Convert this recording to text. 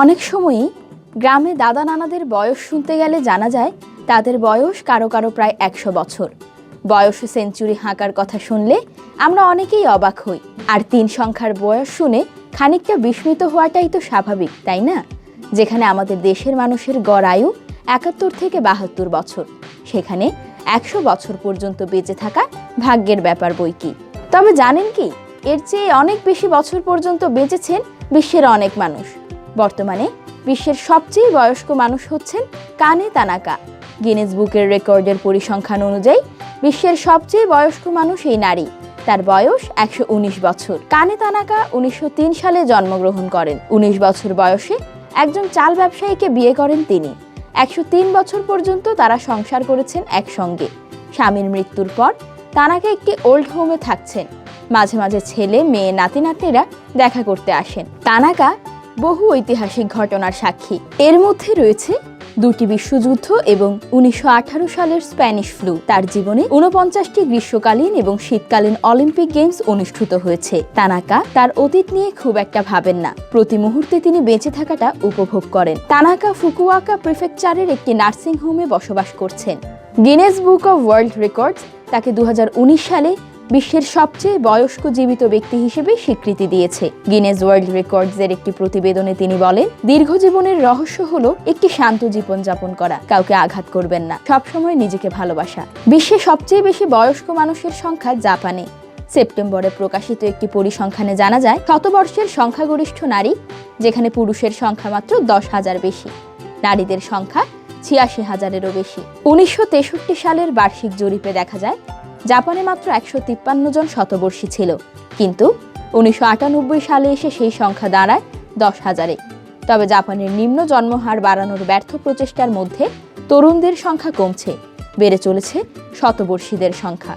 অনেক সময়ই গ্রামে দাদা নানাদের বয়স শুনতে গেলে জানা যায় তাদের বয়স কারো কারো প্রায় ১০০ বছর। বয়স সেঞ্চুরি হাঁকার কথা শুনলে আমরা অনেকেই অবাক হই, আর ৩ সংখ্যার বয়স শুনে খানিকটা বিস্মিত হওয়াটাই তো স্বাভাবিক, তাই না? যেখানে আমাদের দেশের মানুষের গড় আয়ু ৭১ থেকে ৭২ বছর, সেখানে ১০০ বছর পর্যন্ত বেঁচে থাকা ভাগ্যের ব্যাপার বই কি। তবে জানেন কি, এর চেয়ে অনেক বেশি বছর পর্যন্ত বেঁচেছেন বিশ্বের অনেক মানুষ। বর্তমানে বিশ্বের সবচেয়ে বয়স্ক মানুষ হচ্ছেন কানে তানাকা। গিনেস বুকের রেকর্ডের পরিসংখ্যান অনুযায়ী বিশ্বের সবচেয়ে বয়স্ক মানুষ এই নারী। তার বয়স ১১৯ বছর। কানে তানাকা ১৯০৩ সালে জন্মগ্রহণ করেন। ১৯ বছর বয়সে একজন চাল ব্যবসায়ীকে বিয়ে করেন তিনি। ১০৩ বছর পর্যন্ত তারা সংসার করেছেন একসঙ্গে। স্বামীর মৃত্যুর পর তানাকা একটি ওল্ড হোমে থাকছেন। মাঝে মাঝে ছেলে, মেয়ে, নাতি নাতনিরা দেখা করতে আসেন। তানাকা বহু ঐতিহাসিক ঘটনার সাক্ষী। এর মধ্যে রয়েছে ২টি বিশ্বযুদ্ধ এবং ১৯১৮ সালের স্প্যানিশ ফ্লু। তার জীবনে ৪৯টি গ্রীষ্মকালীন এবং শীতকালীন অলিম্পিক গেমস অনুষ্ঠিত হয়েছে। তানাকা তার অতীত নিয়ে খুব একটা ভাবেন না, প্রতি মুহূর্তে তিনি বেঁচে থাকাটা উপভোগ করেন। তানাকা ফুকুওকা প্রিফেকচারের একটি নার্সিং হোমে বসবাস করছেন। Guinness book of world records তাকে ২০১৯ সালে বিশ্বের সবচেয়ে বয়স্ক জীবিত ব্যক্তি হিসেবে স্বীকৃতি দিয়েছে। গিনেস ওয়ার্ল্ড রেকর্ডসের একটি প্রতিবেদনে তিনি বলেন, দীর্ঘ জীবনের রহস্য হলো একটি শান্ত জীবন যাপন করা, কাউকে আঘাত করবেন না, সবসময় নিজেকে ভালোবাসা। বিশ্বে সবচেয়ে বেশি বয়স্ক মানুষের সংখ্যা জাপানে। সেপ্টেম্বরে প্রকাশিত একটি পরিসংখ্যানে জানা যায় শতবর্ষের সংখ্যাগরিষ্ঠ নারী, যেখানে পুরুষের সংখ্যা মাত্র ১০,০০০ বেশি, নারীদের সংখ্যা ৮৬,০০০-এরও বেশি। ১৯৬৩ সালের বার্ষিক জরিপে দেখা যায় জাপানে মাত্র ১৫৩ জন শতবর্ষী ছিল, কিন্তু ১৯৯৮ সালে এসে সেই সংখ্যা দাঁড়ায় ১০,০০০-এ। তবে জাপানের নিম্ন জন্মহার বাড়ানোর ব্যর্থ প্রচেষ্টার মধ্যে তরুণদের সংখ্যা কমছে, বেড়ে চলেছে শতবর্ষীদের সংখ্যা।